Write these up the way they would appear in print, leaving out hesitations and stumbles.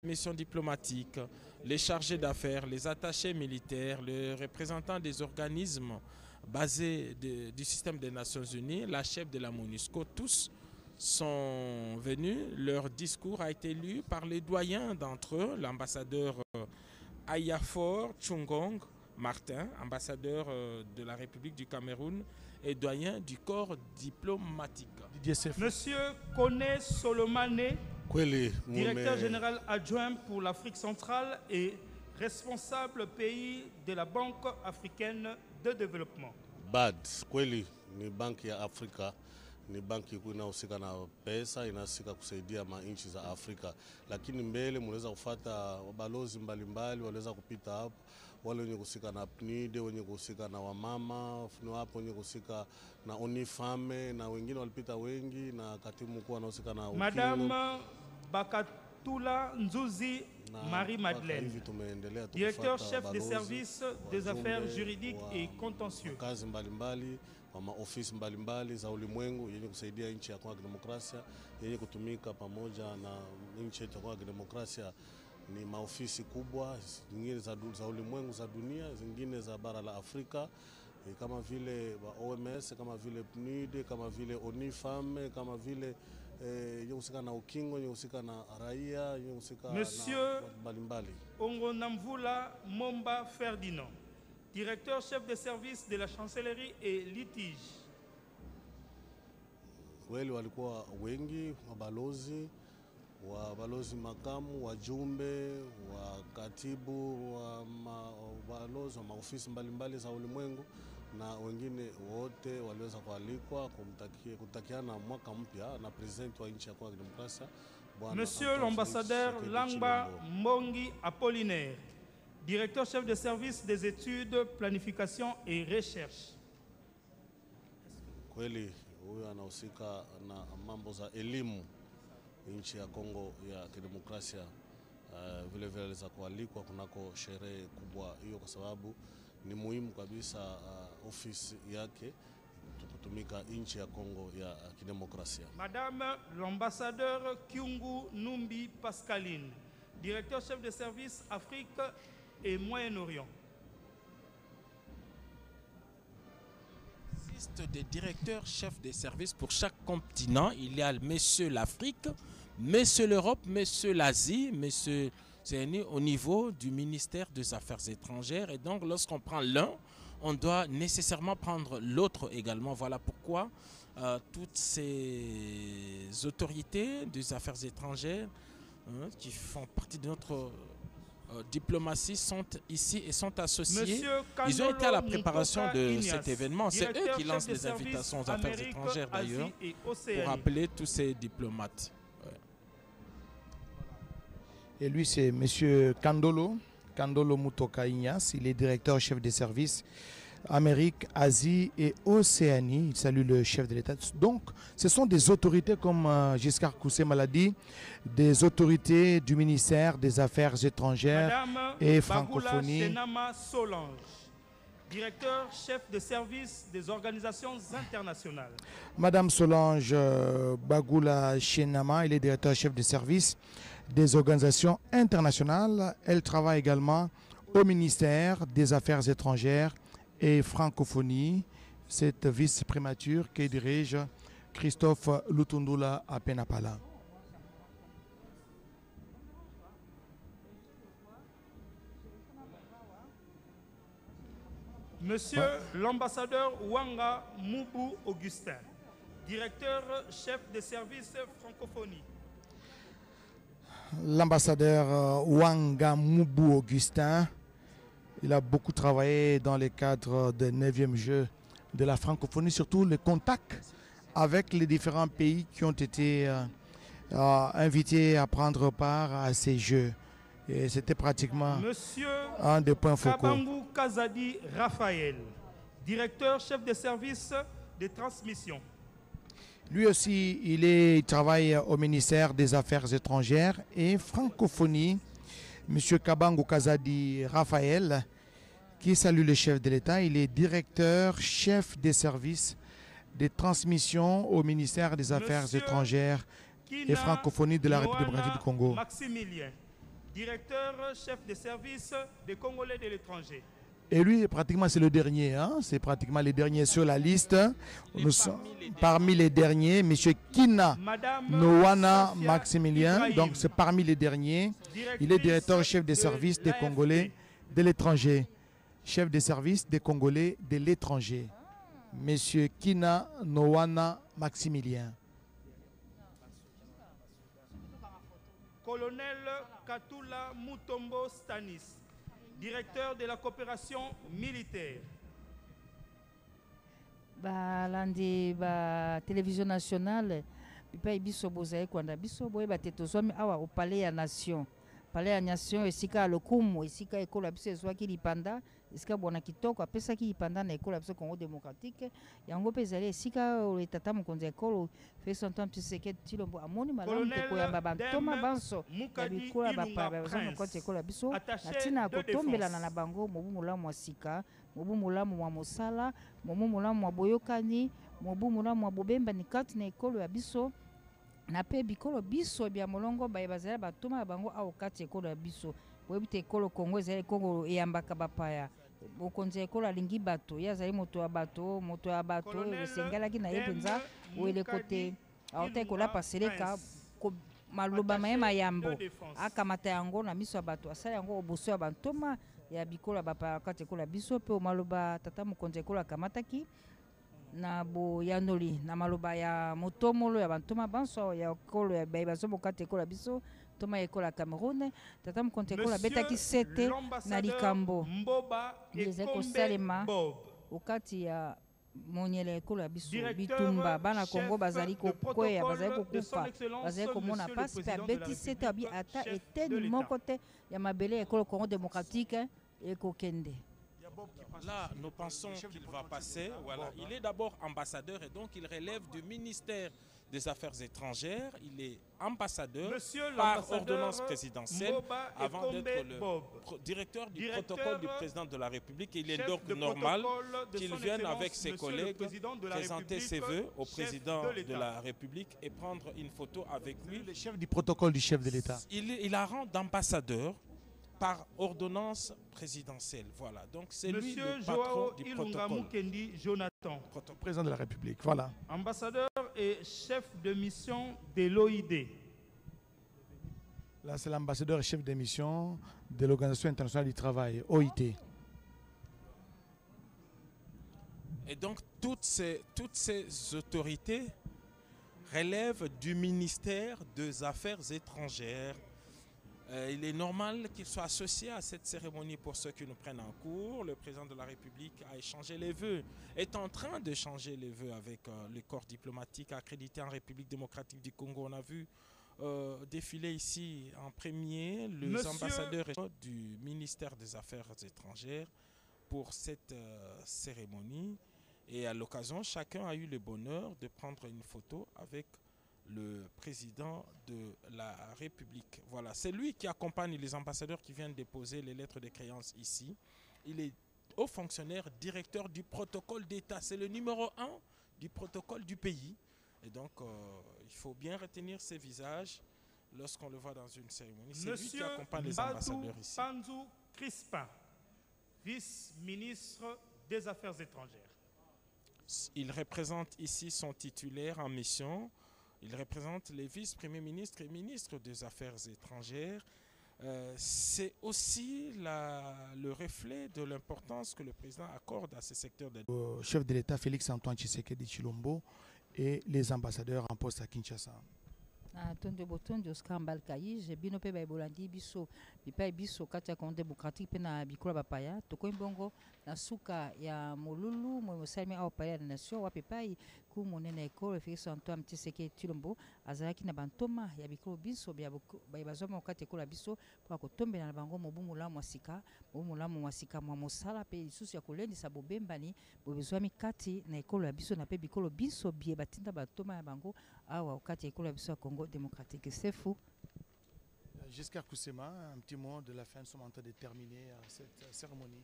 Missions diplomatiques, les chargés d'affaires, les attachés militaires, les représentants des organismes basés du système des Nations Unies, la chef de la MONUSCO, tous sont venus. Leur discours a été lu par les doyens d'entre eux, l'ambassadeur Ayafor Chungong Martin, ambassadeur de la République du Cameroun et doyen du corps diplomatique. Monsieur Kone Solomane, directeur général adjoint pour l'Afrique centrale et responsable pays de la Banque africaine de développement. BAD, kweli ni banki ya Afrika, ni banki inahusika na pesa, inahusika kusaidia nchi za Afrika. Lakini mbele mnaweza kufuata wabalozi mbalimbali waliweza kupita hapo, wale wenye kuhusika na PNUD, wenye kuhusika na wamama, hapo wenye kuhusika na ONIFAME na wengine walipita wengi, na katibu mkuu anahusika na Madame Bakatula Nzuzi Marie-Madeleine, directeur chef des services des affaires juridiques et contentieux. Kazi mbalimbali wa maofisi mbalimbali za ulimwengu yenye kusaidia nchi ya Kongo ya Kidemokrasia, yenye kutumika pamoja na nchi ya Kongo ya Kidemokrasia. Ni maofisi kubwa zingine za ulimwengu za dunia, zingine za bara la Afrika, kama vile OMS, kama vile PNUD, kama vile ONIFAM, kama vile yehusika na ukingo, yehusika na raia, yehusika na mbalimbali. Ongonamvula Momba Ferdinand, directeur chef de service de la chancellerie et litige. Kweli walikuwa wengi, wabalozi makamu, wajumbe, wakatibu, wabalozi wa maofisi mbalimbali za ulimwengu, na wengine wote waliweza kualikwa kutakiana mwaka mpya na president wa nchi ya Kongo ya Kidemokrasia. Monsieur l'ambassadeur Langba Mbongi Apollinaire, directeur chef de service des études, planification et recherche. Kweli huyu anahusika na mambo za elimu nchi ya Kongo ya Kidemokrasia. Vile vile aliweza kualikwa kunako sherehe kubwa hiyo, kwa sababu ni muhimu kabisa ofisi yake kutumika nchi ya Kongo ya Kidemokrasia. Madame l'ambassadeur Kyungu Numbi Pascaline, directeur chef de service Afrique et Moyen-Orient. Il existe des directeurs chefs des services pour chaque continent. Il y a Monsieur l'Afrique, Monsieur l'Europe, Monsieur l'Asie, Monsieur... C'est au niveau du ministère des Affaires étrangères. Et donc, lorsqu'on prend l'un, on doit nécessairement prendre l'autre également. Voilà pourquoi toutes ces autorités des affaires étrangères qui font partie de notre diplomatie sont ici et sont associés. Ils ont été à la préparation de cet événement. C'est eux qui lancent les invitations aux affaires étrangères d'ailleurs pour appeler tous ces diplomates. Et lui, c'est M. Kandolo Mutoka Ignace. Il est directeur chef des services Amérique, Asie et Océanie. Il salue le chef de l'État. Donc, ce sont des autorités, comme Giscard Coussem l'a dit, des autorités du ministère des Affaires étrangères et francophonie. Madame Solange, directeur chef de service des organisations internationales. Madame Solange Bagula Chenama, elle est directeur chef de service des organisations internationales. Elle travaille également au ministère des Affaires étrangères et francophonie. Cette vice-primature qui dirige Christophe Lutundula Apenapala. Monsieur l'ambassadeur Wanga Mubu Augustin, directeur chef de service francophonie. L'ambassadeur Wanga Mubu Augustin, il a beaucoup travaillé dans le cadre des 9e Jeux de la francophonie, surtout les contacts avec les différents pays qui ont été invités à prendre part à ces Jeux. Et c'était pratiquement un des points focaux. Kabangu Kazadi Raphaël, directeur chef de service de transmission. Lui aussi, il travaille au ministère des Affaires étrangères et francophonie. Monsieur Kabangu Kazadi Raphaël, qui salue le chef de l'État, il est directeur chef des services de transmission au ministère des Affaires étrangères et francophonie de la République démocratique du Congo. Maximilien, directeur chef de service des Congolais de l'étranger. Et lui, pratiquement, c'est le dernier. Hein? C'est pratiquement le dernier sur la liste. Nous sommes parmi les derniers. M. Kina Nowana Maximilien. Donc, c'est parmi les derniers. Il est directeur chef des services des Congolais de l'étranger. Chef des services des Congolais de l'étranger. M. Kina Nowana Maximilien. Colonel Katula Mutombo Stanis, directeur de la coopération militaire. Balandi ba télévision nationale bipa biso bozaye kwanda biso boye batetozwami awa au palais ya nation. Palais ya nation esika lokumu esika ekola biso ezwaki lipanda esika bona kitoko apesaki lipanda na ekola biso Congo démocratique yango pe ezali esika tata mokonzi ekolo Félix Antoine Tshisekedi Tshilombo amoni malamu te koyamba bantoma banso ya bikola bapaba kote ekola biso na ntina kotombelana na bango mobu molamu wa sika mobu molamu wa mosala mobu molamu wa boyokani mobu molamu wa bobembani kati na ekolo ya biso na pe bikolo biso bya molongo baye bazala batoma ya bango awo kati ekolo ya biso boyebi te ekolo Kongo ezali Kongo eyambaka bapaya bokonzi ekolo alingi bato ye azali moto ya bato esengalaki na ye mpenza oyeleko te aota ekolo apaseleka maloba maye mayambo akamata yango na miso ya bato asala yango oboso ya bantoma ya bikolo ya bapaya kati ekolo ya biso mpe omaloba tata mokonzi ekolo akamataki na boyanoli na maloba ya motomolo ya bantoma banso ya ekolo ya bayebazomo kati ekolo ya biso toma ekolo ya Cameroun tata mokonzi ekolo abetaki sete na likambo ezali kosalema okati ya monyele ekolo ya biso bitumba bana Kongo bazali kokweya bazali kokufa bazali komona pasi mpe abeti sete abi ata eteni moko te ya mabele ekolo Congo démocratique ekokende. Là, nous pensons qu'il va passer. Voilà. Il est d'abord ambassadeur et donc il relève du ministère des Affaires étrangères. Il est ambassadeur par ordonnance présidentielle avant d'être le directeur du protocole du président de la République. Il est donc normal qu'il vienne avec ses collègues présenter ses vœux au président de la République et prendre une photo avec lui. Le chef du protocole du chef de l'État. Il a rang d'ambassadeur par ordonnance présidentielle. Voilà. Donc c'est lui le patron du protocole. Jonathan, président de la République. Voilà. Ambassadeur et chef de mission de l'OID. Là, c'est l'ambassadeur et chef de mission de l'Organisation internationale du travail, OIT. Et donc toutes ces autorités relèvent du ministère des Affaires étrangères. Il est normal qu'il soit associé à cette cérémonie pour ceux qui nous prennent en cours. Le président de la République a échangé les vœux, est en train d'échanger les vœux avec le corps diplomatique accrédité en République démocratique du Congo. On a vu défiler ici en premier les ambassadeurs du ministère des Affaires étrangères pour cette cérémonie. Et à l'occasion, chacun a eu le bonheur de prendre une photo avec le président de la République. Voilà, c'est lui qui accompagne les ambassadeurs qui viennent déposer les lettres de créance ici. Il est haut fonctionnaire, directeur du protocole d'État. C'est le numéro 1 du protocole du pays. Et donc, il faut bien retenir ses visages lorsqu'on le voit dans une cérémonie. C'est lui qui accompagne les ambassadeurs ici. Panzou Crispin, vice-ministre des Affaires étrangères. Il représente ici son titulaire en mission. Il représente les vice-premiers ministres et ministres des Affaires étrangères. C'est aussi le reflet de l'importance que le président accorde à ce secteur. Chef de l'État Félix Antoine Tshisekedi Tshilombo et les ambassadeurs en poste à Kinshasa. Tondo botondo Oscar Mbalkaï, bino pe bolandi biso bipa biso kati ya Congo démocratique pe na bikola bapaya toko mbongo na suka ya molulu mo mosami au paya na nation wa pepai ku monene ekolo Félix Antoine Tshisekedi Tshilombo azalaki na bantoma ya bikolo biso bya bazoma kati ekola biso pour kotombela na bango mobumula mwasika mwa mosala pe lisusu ya kolendisa bobembani bobezwami kati na ekolo ya biso na pe bikolo biso bie batinda bantoma ya bango awa kati ekolo ya biso ya Congo démocratique. C'est fou. Giscard Koussema, un petit mot de la fin, nous sommes en train de terminer cette cérémonie.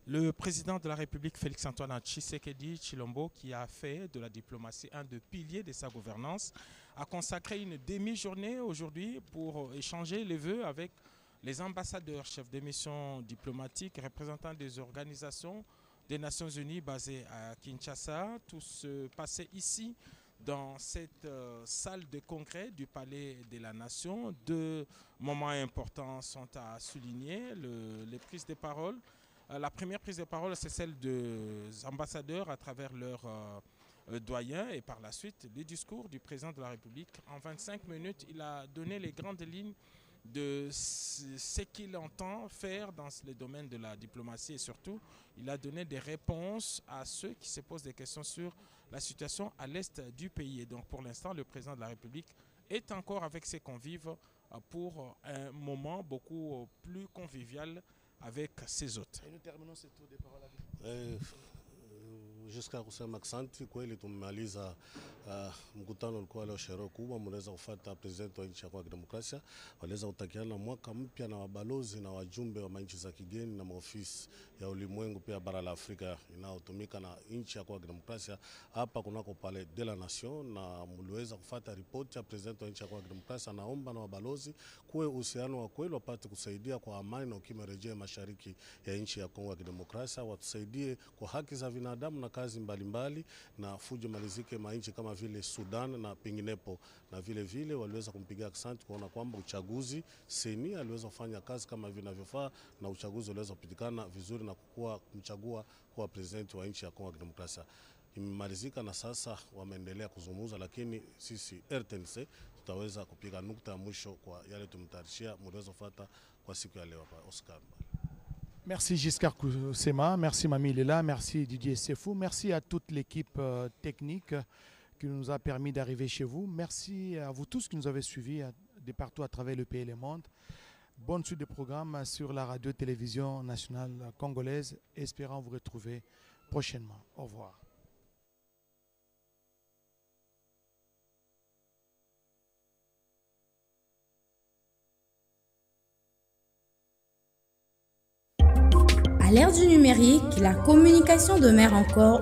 Le président de la République, Félix Antoine Tshisekedi Tshilombo, qui a fait de la diplomatie un des piliers de sa gouvernance, a consacré une demi-journée aujourd'hui pour échanger les vœux avec Les ambassadeurs, chefs de mission diplomatiques, représentants des organisations des Nations Unies basées à Kinshasa, tout se passait ici dans cette salle de congrès du Palais de la Nation. Deux moments importants sont à souligner, les prises de parole. La première prise de parole, c'est celle des ambassadeurs à travers leurs doyens, et par la suite, le discours du président de la République. En 25 minutes, il a donné les grandes lignes de ce qu'il entend faire dans le domaine de la diplomatie, et surtout, il a donné des réponses à ceux qui se posent des questions sur la situation à l'est du pays. Et donc, pour l'instant, le président de la République est encore avec ses convives pour un moment beaucoup plus convivial avec ses hôtes. Et nous terminons ce tour de parole avec Jusqu'à kusema asante, kweli tumemaliza mkutano ulikuwa leo, sherehe kubwa. Mnaweza kufuata president wa nchi ya Kongo ya Kidemokrasia, waliweza kutakiana mwaka mpya na wabalozi na wajumbe wa nchi za kigeni na maofisi ya ulimwengu pia bara la Afrika inayotumika na nchi ya Kongo ya Kidemokrasia hapa kunako Palais de la Nation, na mliweza kufuata ripoti ya president wa nchi ya Kongo ya Kidemokrasia. Naomba na wabalozi kuwe uhusiano wa kweli, wapate kusaidia kwa amani na ukimerejea mashariki ya nchi ya Kongo ya Kidemokrasia, watusaidie kwa haki za binadamu na kazi mbalimbali, na fujo malizike mainchi kama vile Sudan na penginepo. Na vile waliweza kumpigia asante kuona kwamba uchaguzi seni aliweza kufanya kazi kama vinavyofaa, na uchaguzi uliweza kupitikana vizuri na kumchagua kuwa president wa nchi ya Kongo ya Kidemokrasia. Imemalizika na sasa wameendelea kuzungumza, lakini sisi RTNC tutaweza kupiga nukta ya mwisho kwa yale tumtarishia. Mliweza kufuata kwa siku ya leo hapa. Oscar. Merci Giscard Koussema, merci Mami Lela, merci Didier Sefou, merci à toute l'équipe technique qui nous a permis d'arriver chez vous. Merci à vous tous qui nous avez suivis de partout à travers le pays et le monde. Bonne suite de programmes sur la radio-télévision nationale congolaise. Espérons vous retrouver prochainement. Au revoir. À l'ère du numérique, la communication demeure encore